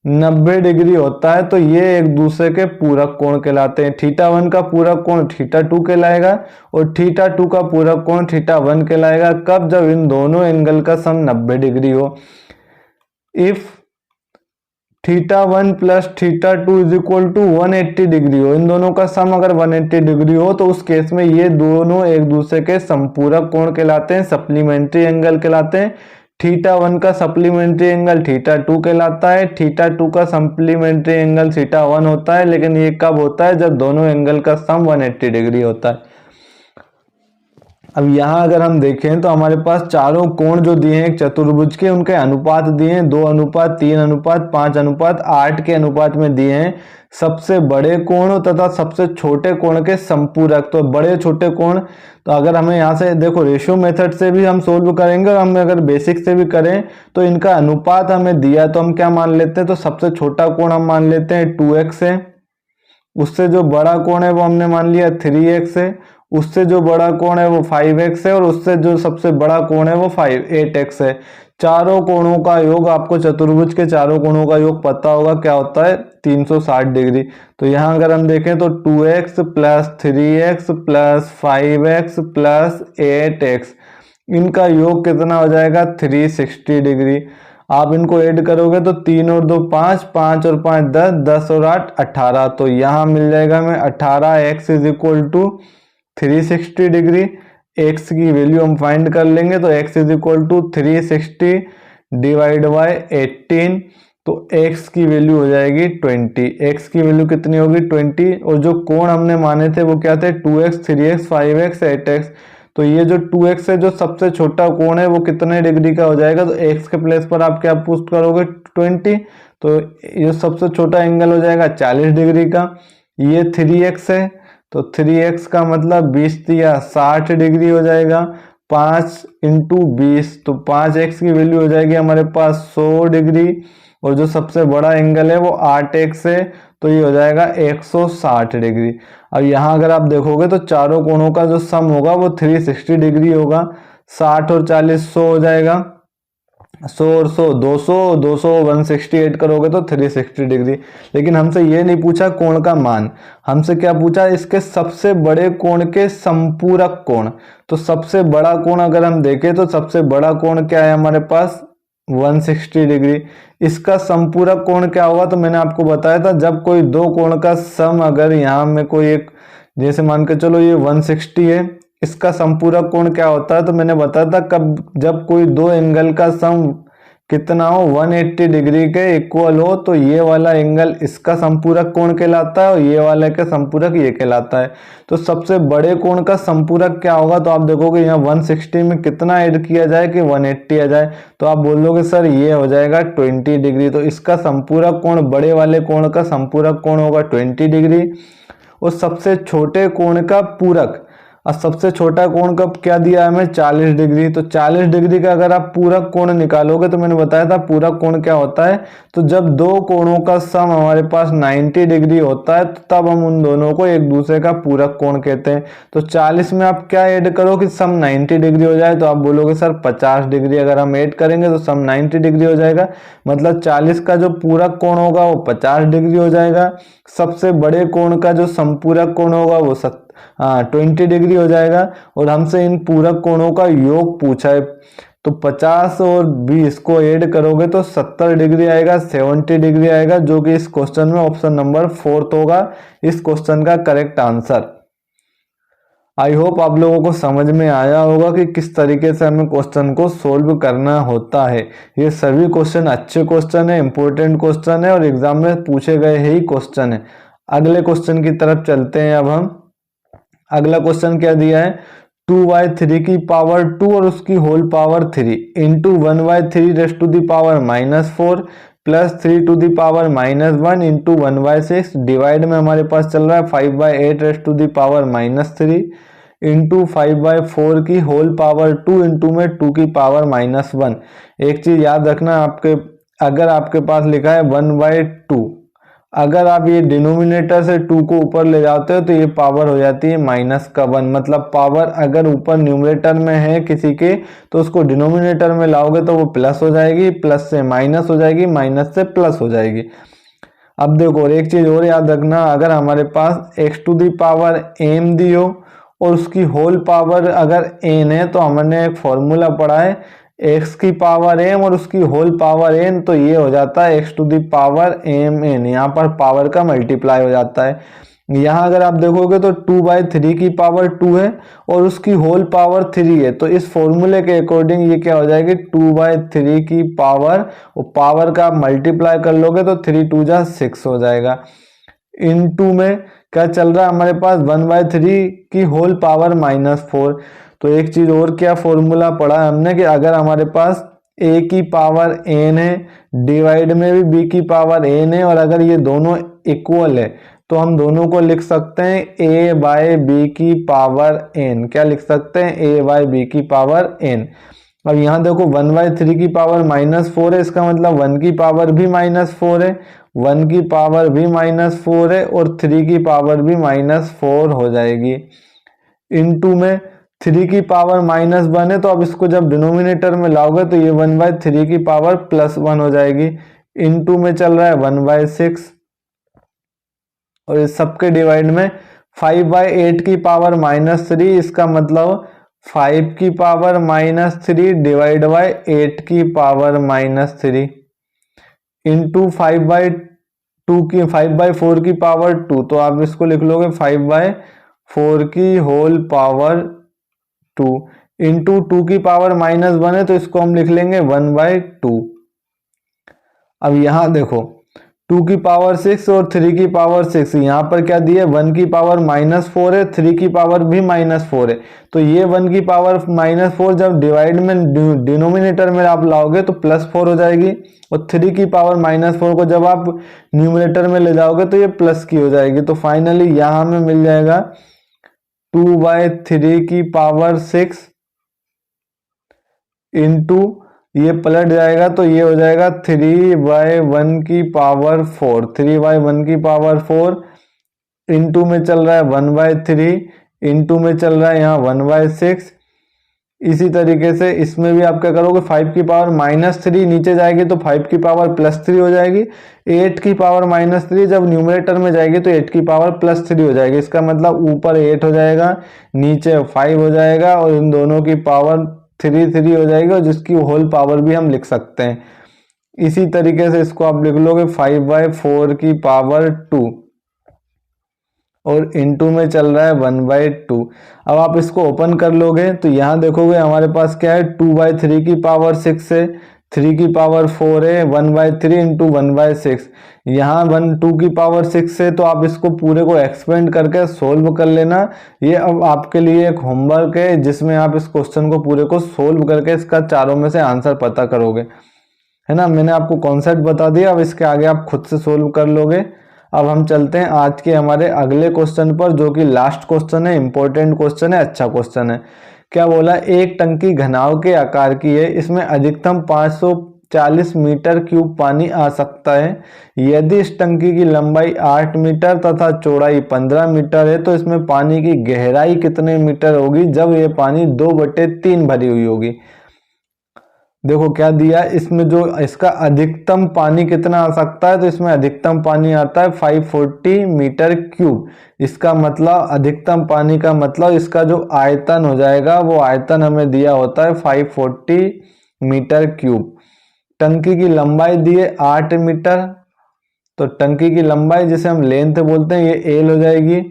[SPEAKER 1] 90 डिग्री होता है तो ये एक दूसरे के पूरक कोण कहलाते हैं। θ1 का पूरक कोण θ2 कहलाएगा और θ2 का पूरक कोण θ1 कहलाएगा। कब, जब इन दोनों एंगल का सम 90 डिग्री हो। If θ1 plus θ2 is equal to 180 degree हो, इन दोनों का सम अगर 180 डिग्री हो तो उस केस में ये दोनों एक दूसरे के संपूरक कोण कहलाते हैं, सप्लीमेंट्री एंगल कहलाते हैं। θ1 का सप्लीमेंट्री एंगल θ2 कहलाता है, θ2 का सप्लीमेंट्री एंगल θ1 होता है। लेकिन ये कब होता है, जब दोनों एंगल का सम 180 डिग्री होता है। अब यहाँ अगर हम देखें तो हमारे पास चारों कोण जो दिए हैं एक चतुर्भुज के, उनके अनुपात दिए हैं 2:3:5:8 के अनुपात में दिए हैं। सबसे बड़े कोण तथा सबसे छोटे कोण के संपूरक, तो बड़े छोटे कोण, तो अगर हमें यहाँ से देखो रेशियो मेथड से भी हम सोल्व करेंगे और हम अगर बेसिक से भी करें तो इनका अनुपात हमें दिया तो हम क्या मान लेते हैं, तो सबसे छोटा कोण हम मान लेते हैं 2x है, उससे जो बड़ा कोण है वो हमने मान लिया 3x है, उससे जो बड़ा कोण है वो 5x है और उससे जो सबसे बड़ा कोण है वो 8x है। चारों कोणों का योग, आपको चतुर्भुज के चारों कोणों का योग पता होगा क्या होता है, 360 डिग्री। तो यहाँ अगर हम देखें तो 2x plus 3x plus 5x plus 8x, इनका योग कितना हो जाएगा 360 डिग्री। आप इनको ऐड करोगे तो 3 और 2 5, 5 और 5 10, 10 और 8 18, तो यहाँ मिल जाएगा हमें 18x is equal to 360 degree. x की वैल्यू हम फाइंड कर लेंगे तो x is equal to 360 divide by 18, तो x की वैल्यू हो जाएगी 20। x की वैल्यू कितनी होगी 20, और जो कोण हमने माने थे वो क्या थे 2x 3x 5x 8x, तो ये जो 2x है जो सबसे छोटा कोण है वो कितने डिग्री का हो जाएगा, तो x के प्लेस पर आप क्या पुट करोगे 20, तो ये सबसे छोटा एंगल हो जाएगा 40 डिग्री का। ये 3x है तो 3x का मतलब 20 दिया 60 डिग्री हो जाएगा, 5 इंटू 20, तो 5x की वैल्यू हो जाएगी हमारे पास 100 डिग्री, और जो सबसे बड़ा एंगल है वो 8x है, तो ये हो जाएगा 160 डिग्री। अब यहाँ अगर आप देखोगे तो चारों कोणों का जो सम होगा वो 360 डिग्री होगा, 60 और 40 100 हो जाएगा, 100 और 100 200, 200 168 करोगे तो 360 डिग्री। लेकिन हमसे ये नहीं पूछा कोण का मान, हमसे क्या पूछा इसके सबसे बड़े कोण के संपूरक कोण। तो सबसे बड़ा कोण अगर हम देखें तो सबसे बड़ा कोण क्या है हमारे पास 160 डिग्री। इसका संपूरक कोण क्या होगा, तो मैंने आपको बताया था जब कोई दो कोण का सम, अगर यहाँ में कोई एक, जैसे मान के चलो ये 160 है, इसका संपूरक कोण क्या होता है, तो मैंने बताया था कब जब कोई दो एंगल का सम कितना हो 180 डिग्री के इक्वल हो, तो ये वाला एंगल इसका संपूरक कोण कहलाता है और ये वाला का संपूरक ये कहलाता है। तो सबसे बड़े कोण का संपूरक क्या होगा, तो आप देखोगे यहाँ 160 में कितना ऐड किया जाए कि 180 आ जाए, तो आप बोलोगे सर ये हो जाएगा 20 डिग्री। तो इसका संपूरक कोण, बड़े वाले कोण का संपूरक कोण होगा 20 डिग्री, और सबसे छोटे कोण का पूरक, और सबसे छोटा कोण का क्या दिया है हमें 40 डिग्री। तो 40 डिग्री का अगर आप पूरक कोण निकालोगे, तो मैंने बताया था पूरक कोण क्या होता है, तो जब दो कोणों का सम हमारे पास 90 डिग्री होता है तो तब हम उन दोनों को एक दूसरे का पूरक कोण कहते हैं। तो 40 में आप क्या ऐड करो कि सम 90 डिग्री हो जाए, तो आप बोलोगे सर 50 डिग्री अगर हम ऐड करेंगे तो सम 90 डिग्री हो जाएगा, मतलब 40 का जो पूरक कोण होगा वो 50 डिग्री हो जाएगा। सबसे बड़े कोण का जो संपूरक कोण होगा वो 20 डिग्री हो जाएगा, और हमसे इन पूरक कोणों का योग पूछा है, तो 50 और 20 को ऐड करोगे तो 70 डिग्री आएगा, 70 डिग्री आएगा, जो कि इस क्वेश्चन में ऑप्शन नंबर 4 होगा इस क्वेश्चन का करेक्ट आंसर। आई होप आप लोगों को समझ में आया होगा कि किस तरीके से हमें क्वेश्चन को सोल्व करना होता है। ये सभी क्वेश्चन अच्छे क्वेश्चन है, इंपॉर्टेंट क्वेश्चन है और एग्जाम में पूछे गए ही क्वेश्चन है। अगले क्वेश्चन की तरफ चलते हैं। अब हम अगला क्वेश्चन क्या दिया है, 2/3 की पावर 2 और उसकी whole power 3 into 1/3 raise to the power -4 plus 3 to the power -1 into 1/6 divide में हमारे पास चल रहा है 5/8 raise to the power -3 into 5/4 की होल पावर 2 इंटू में 2 की पावर -1। एक चीज याद रखना, आपके अगर आपके पास लिखा है 1/2, अगर आप ये डिनोमिनेटर से 2 को ऊपर ले जाते हो तो ये पावर हो जाती है -1, मतलब पावर अगर ऊपर न्यूमरेटर में है किसी के तो उसको डिनोमिनेटर में लाओगे तो वो प्लस हो जाएगी, प्लस से माइनस हो जाएगी, माइनस से प्लस हो जाएगी। अब देखो, और एक चीज और याद रखना, अगर हमारे पास x to the power m दी हो और उसकी होल पावर अगर n है, तो हमने एक फॉर्मूला पढ़ा है x की पावर m और उसकी होल पावर n, तो ये हो जाता है x to the power mn, यहाँ पर पावर का मल्टीप्लाई हो जाता है। यहाँ अगर आप देखोगे तो 2/3 की पावर 2 है और उसकी होल पावर 3 है, तो इस फॉर्मूले के अकॉर्डिंग ये क्या हो जाएगी 2/3 की पावर, और पावर का आप मल्टीप्लाई कर लोगे तो 3 2 जा 6 हो जाएगा। इनटू में क्या चल रहा है हमारे पास 1/3 की होल पावर -4, तो एक चीज और क्या फॉर्मूला पढ़ा है हमने कि अगर हमारे पास a की पावर n है डिवाइड में भी b की पावर n है और अगर ये दोनों इक्वल है तो हम दोनों को लिख सकते हैं a बाय b की पावर n। क्या लिख सकते हैं? a बाय b की पावर n। अब यहाँ देखो 1/3 की पावर -4 है, इसका मतलब 1 की पावर भी -4 है, 1 की पावर भी -4 है और 3 की पावर भी -4 हो जाएगी। इनटू में 3 की पावर -1 है, तो अब इसको जब डिनोमिनेटर में लाओगे तो ये 1/3 की पावर +1 हो जाएगी। इनटू में चल रहा है 1/6 और इस सबके डिवाइड में 5/8 की पावर -3, इसका मतलब 5 की पावर -3 डिवाइड बाय 8 की पावर -3 इंटू 5/4 की पावर 2, तो आप इसको लिख लोगे 5/4 की होल पावर 2 इंटू 2 की पावर -1 है, तो इसको हम लिख लेंगे 1/2। अब यहाँ देखो 2 की पावर 6 और 3 की पावर 6, यहाँ पर क्या दिए 1 की पावर -4 है, 3 की पावर भी -4 है, तो ये 1 की पावर -4 जब डिवाइड में डिनोमिनेटर में आप लाओगे तो +4 हो जाएगी और 3 की पावर -4 को जब आप न्यूमरेटर में ले जाओगे तो ये प्लस की हो जाएगी। तो फाइनली यहाँ हमें मिल जाएगा 2/3 की पावर 6 इंटू ये पलट जाएगा तो ये हो जाएगा 3/1 की पावर 4, 3/1 की पावर 4 इंटू में चल रहा है 1/3 इंटू में चल रहा है यहाँ 1/6। इसी तरीके से इसमें भी आप क्या करोगे 5 की पावर -3 नीचे जाएगी तो 5 की पावर +3 हो जाएगी, 8 की पावर -3 जब न्यूमरेटर में जाएगी तो 8 की पावर +3 हो जाएगी। इसका मतलब ऊपर 8 हो जाएगा नीचे 5 हो जाएगा और इन दोनों की पावर 3 हो जाएगी और जिसकी होल पावर भी हम लिख सकते हैं। इसी तरीके से इसको आप लिख लोगे 5/4 की पावर 2 और इनटू में चल रहा है 1/2। अब आप इसको ओपन कर लोगे तो यहाँ देखोगे हमारे पास क्या है 2/3 की पावर 6 है, 3 की पावर 4 है, 1/3 इंटू 1/6। यहाँ 2 की पावर 6 है तो आप इसको पूरे को एक्सपेंड करके सोल्व कर लेना। ये अब आपके लिए एक होमवर्क है जिसमें आप इस क्वेश्चन को पूरे को सोल्व करके इसका चारों में से आंसर पता करोगे, है ना। मैंने आपको कॉन्सेप्ट बता दिया, अब इसके आगे आप खुद से सोल्व कर लोगे। अब हम चलते हैं आज के हमारे अगले क्वेश्चन पर जो कि लास्ट क्वेश्चन है, इंपॉर्टेंट क्वेश्चन है, अच्छा क्वेश्चन है। क्या बोला? एक टंकी घनाव के आकार की है, इसमें अधिकतम 540 मीटर क्यूब पानी आ सकता है। यदि इस टंकी की लंबाई 8 मीटर तथा चौड़ाई 15 मीटर है तो इसमें पानी की गहराई कितने मीटर होगी जब यह पानी 2/3 भरी हुई होगी। देखो क्या दिया इसमें, जो इसका अधिकतम पानी कितना आ सकता है, तो इसमें अधिकतम पानी आता है 540 मीटर क्यूब। इसका मतलब अधिकतम पानी का मतलब इसका जो आयतन हो जाएगा वो आयतन हमें दिया होता है 540 मीटर क्यूब। टंकी की लंबाई दी है 8 मीटर, तो टंकी की लंबाई जिसे हम लेंथ बोलते हैं ये एल हो जाएगी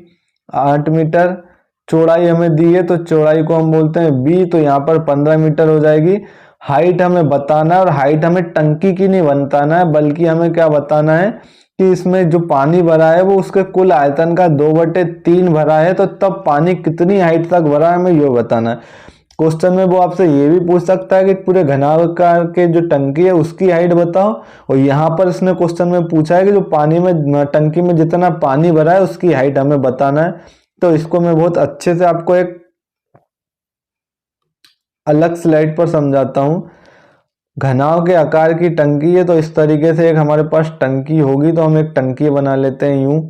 [SPEAKER 1] 8 मीटर। चौड़ाई हमें दी है तो चौड़ाई को हम बोलते हैं बी, तो यहाँ पर 15 मीटर हो जाएगी। हाइट हमें बताना है और हाइट हमें टंकी की नहीं बताना है बल्कि हमें क्या बताना है कि इसमें जो पानी भरा है वो उसके कुल आयतन का 2/3 भरा है, तो तब पानी कितनी हाइट तक भरा है हमें ये बताना है। क्वेश्चन में वो आपसे ये भी पूछ सकता है कि पूरे घनाकार के जो टंकी है उसकी हाइट बताओ, और यहाँ पर इसने क्वेश्चन में पूछा है कि जो पानी में टंकी में जितना पानी भरा है उसकी हाइट हमें बताना है। तो इसको मैं बहुत अच्छे से आपको एक अलग स्लाइड पर समझाता हूं। घनाव के आकार की टंकी है तो इस तरीके से एक हमारे पास टंकी होगी, तो हम एक टंकी बना लेते हैं यूं।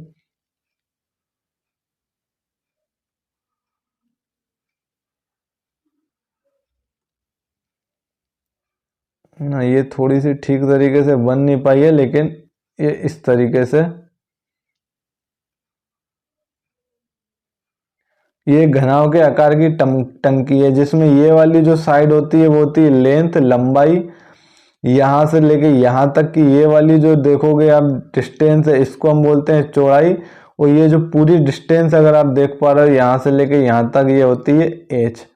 [SPEAKER 1] ना ये थोड़ी सी ठीक तरीके से बन नहीं पाई है, लेकिन ये इस तरीके से ये घनाव के आकार की टंकी है जिसमें ये वाली जो साइड होती है वो होती है लेंथ, लंबाई, यहाँ से लेके यहाँ तक की ये वाली जो देखोगे आप डिस्टेंस है इसको हम बोलते हैं चौड़ाई, और ये जो पूरी डिस्टेंस अगर आप देख पा रहे हो यहाँ से लेके यहाँ तक ये होती है एच।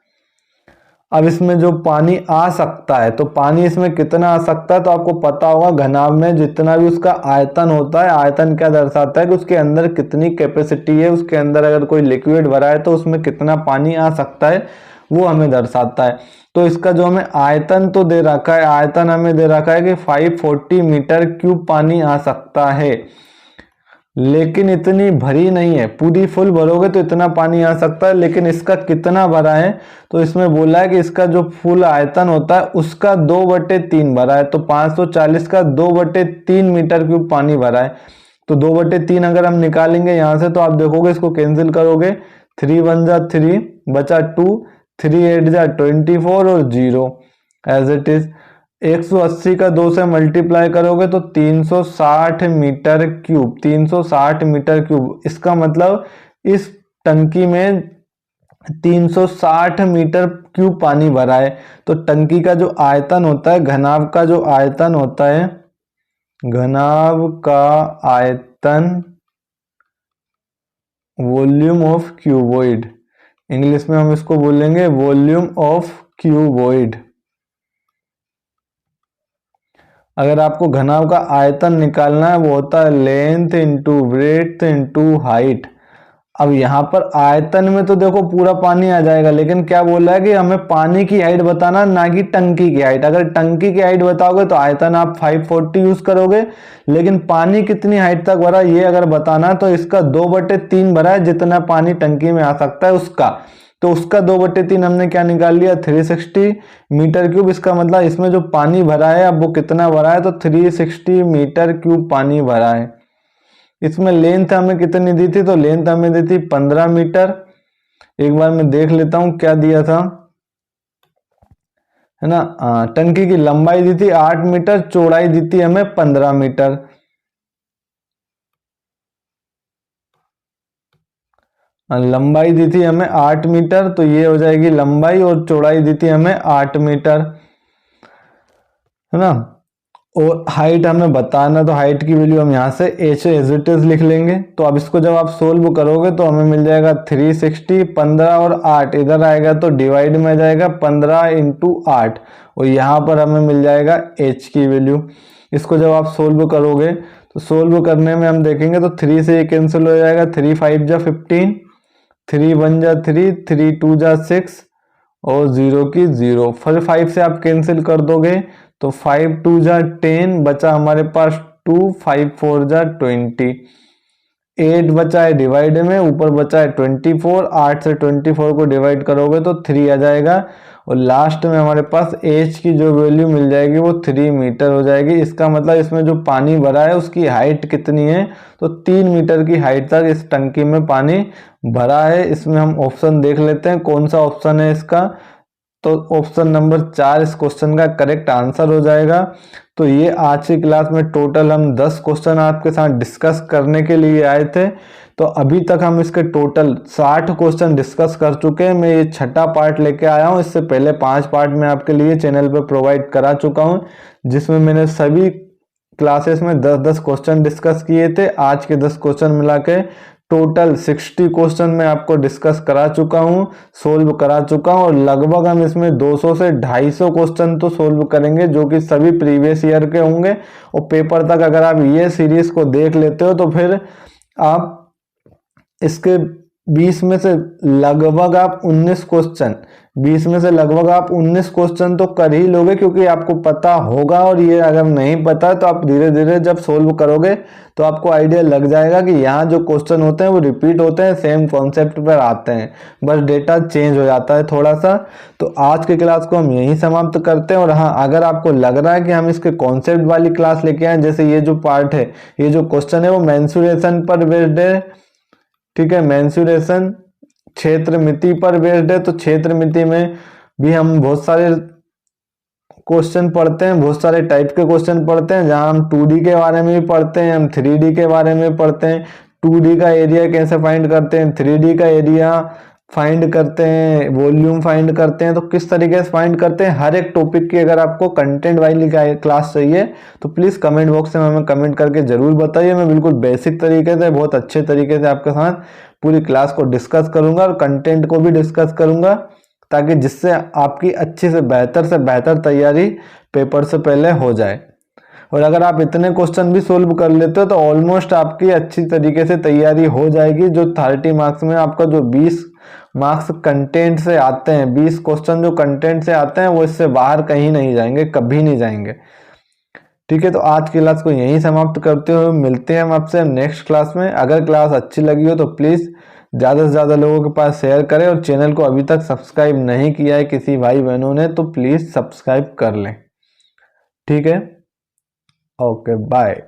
[SPEAKER 1] अब इसमें जो पानी आ सकता है, तो पानी इसमें कितना आ सकता है, तो आपको पता होगा घनाभ में जितना भी उसका आयतन होता है, आयतन क्या दर्शाता है कि उसके अंदर कितनी कैपेसिटी है, उसके अंदर अगर कोई लिक्विड भरा है तो उसमें कितना पानी आ सकता है वो हमें दर्शाता है। तो इसका जो हमें आयतन तो दे रखा है, आयतन हमें दे रखा है कि 540 मीटर क्यूब पानी आ सकता है, लेकिन इतनी भरी नहीं है। पूरी फुल भरोगे तो इतना पानी आ सकता है, लेकिन इसका कितना भरा है, तो इसमें बोला है कि इसका जो फुल आयतन होता है उसका 2/3 भरा है। तो 540 का 2/3 मीटर क्यूब पानी भरा है। तो 2/3 अगर हम निकालेंगे यहाँ से तो आप देखोगे इसको कैंसिल करोगे, 3 1 जा 3 बचा 2, 3 8 जा 24 और 0 एज इट इज। 180 का 2 से मल्टीप्लाई करोगे तो 360 मीटर क्यूब, 360 मीटर क्यूब। इसका मतलब इस टंकी में 360 मीटर क्यूब पानी भरा है। तो टंकी का जो आयतन होता है, घनाभ का जो आयतन होता है, घनाभ का आयतन, वॉल्यूम ऑफ क्यूबॉइड, इंग्लिश में हम इसको बोलेंगे वॉल्यूम ऑफ क्यूबॉइड। अगर आपको घनाभ का आयतन निकालना है वो होता है length into breadth into height. अब यहाँ पर आयतन में तो देखो पूरा पानी आ जाएगा, लेकिन क्या बोल रहा है कि हमें पानी की हाइट बताना, ना कि टंकी की हाइट। अगर टंकी की हाइट बताओगे तो आयतन आप 540 यूज करोगे, लेकिन पानी कितनी हाइट तक भरा ये अगर बताना तो इसका 2/3 भरा है, जितना पानी टंकी में आ सकता है उसका। तो उसका 2/3 हमने क्या निकाल लिया, 360 मीटर क्यूब। इसका मतलब इसमें जो पानी भरा है अब वो कितना भरा है, तो 360 मीटर क्यूब पानी भरा है। इसमें लेंथ हमें कितनी दी थी, तो लेंथ हमें दी थी 15 मीटर। एक बार मैं देख लेता हूं क्या दिया था, है ना। टंकी की लंबाई दी थी 8 मीटर, चौड़ाई दी थी हमें 15 मीटर। लंबाई दी थी हमें 8 मीटर, तो ये हो जाएगी लंबाई, और चौड़ाई दी थी हमें 8 मीटर, है ना। और हाइट हमें बताना, तो हाइट की वैल्यू हम यहाँ से एच एज इट इज लिख लेंगे। तो अब इसको जब आप सोल्व करोगे तो हमें मिल जाएगा 360, 15 और 8 इधर आएगा तो डिवाइड में जाएगा 15 इंटू 8, और यहाँ पर हमें मिल जाएगा एच की वैल्यू। इसको जब आप सोल्व करोगे तो सोल्व करने में हम देखेंगे तो 3 से ये कैंसिल हो जाएगा, 3 5 जा 15, 3 1 जा 3, 3 2 जा 6 और 0 की 0। फिर 5 से आप कैंसिल कर दोगे तो 5 2 जा 10, बचा हमारे पास 2, 5 4 जा 20, 8 बचा है डिवाइड में, ऊपर बचा है 24, 8 से 24 को डिवाइड करोगे तो 3 आ जाएगा, और लास्ट में हमारे पास एच की जो वैल्यू मिल जाएगी वो 3 मीटर हो जाएगी। इसका मतलब इसमें जो पानी भरा है उसकी हाइट कितनी है, तो 3 मीटर की हाइट तक इस टंकी में पानी भरा है। इसमें हम ऑप्शन देख लेते हैं कौन सा ऑप्शन है इसका, तो ऑप्शन नंबर 4 इस क्वेश्चन का करेक्ट आंसर हो जाएगा। तो ये आज की क्लास में टोटल हम 10 क्वेश्चन आपके साथ डिस्कस करने के लिए आए थे। तो अभी तक हम इसके टोटल 60 क्वेश्चन डिस्कस कर चुके हैं। मैं ये छठा पार्ट लेके आया हूँ, इससे पहले 5 पार्ट मैं आपके लिए चैनल पर प्रोवाइड करा चुका हूँ, जिसमें मैंने सभी क्लासेस में 10-10 क्वेश्चन डिस्कस किए थे। आज के 10 क्वेश्चन मिला के टोटल 60 क्वेश्चन मैं आपको डिस्कस करा चुका हूं, सोल्व करा चुका हूं, और लगभग हम इसमें 200 से 250 क्वेश्चन तो सोल्व करेंगे जो कि सभी प्रीवियस ईयर के होंगे। और पेपर तक अगर आप ये सीरीज को देख लेते हो तो फिर आप इसके 20 में से लगभग आप 19 क्वेश्चन, 20 में से लगभग आप 19 क्वेश्चन तो कर ही लोगे, क्योंकि आपको पता होगा। और ये अगर नहीं पता तो आप धीरे धीरे जब सोल्व करोगे तो आपको आइडिया लग जाएगा कि यहाँ जो क्वेश्चन होते हैं वो रिपीट होते हैं, सेम कॉन्सेप्ट पर आते हैं, बस डेटा चेंज हो जाता है थोड़ा सा। तो आज की क्लास को हम यहीं समाप्त करते हैं। और हाँ, अगर आपको लग रहा है कि हम इसके कॉन्सेप्ट वाली क्लास लेके आए, जैसे ये जो पार्ट है, ये जो क्वेश्चन है वो मेंसुरेशन पर बेस्ड है, ठीक है, मेंसुरेशन क्षेत्र मिति पर बेस्ड है। तो क्षेत्र मिति में भी हम बहुत सारे क्वेश्चन पढ़ते हैं, बहुत सारे टाइप के क्वेश्चन पढ़ते हैं, जहां हम 2D के बारे में भी पढ़ते हैं, हम 3D के बारे में पढ़ते हैं। 2D का एरिया कैसे फाइंड करते हैं, 3D का एरिया फाइंड करते हैं, वॉल्यूम फाइंड करते हैं, तो किस तरीके से फाइंड करते हैं। हर एक टॉपिक की अगर आपको कंटेंट वाली क्लास चाहिए तो प्लीज़ कमेंट बॉक्स में हमें कमेंट करके ज़रूर बताइए। मैं बिल्कुल बेसिक तरीके से, बहुत अच्छे तरीके से आपके साथ पूरी क्लास को डिस्कस करूंगा और कंटेंट को भी डिस्कस करूंगा, ताकि जिससे आपकी अच्छी से बेहतर तैयारी पेपर से पहले हो जाए। और अगर आप इतने क्वेश्चन भी सोल्व कर लेते हो तो ऑलमोस्ट आपकी अच्छी तरीके से तैयारी हो जाएगी। जो 30 मार्क्स में आपका जो 20 मार्क्स कंटेंट से आते हैं, 20 क्वेश्चन जो कंटेंट से आते हैं वो इससे बाहर कहीं नहीं जाएंगे, कभी नहीं जाएंगे। ठीक है, तो आज की क्लास को यहीं समाप्त करते हुए मिलते हैं हम आपसे नेक्स्ट क्लास में। अगर क्लास अच्छी लगी हो तो प्लीज़ ज़्यादा से ज़्यादा लोगों के पास शेयर करें, और चैनल को अभी तक सब्सक्राइब नहीं किया है किसी भाई बहनों ने तो प्लीज़ सब्सक्राइब कर लें। ठीक है, ओके बाय।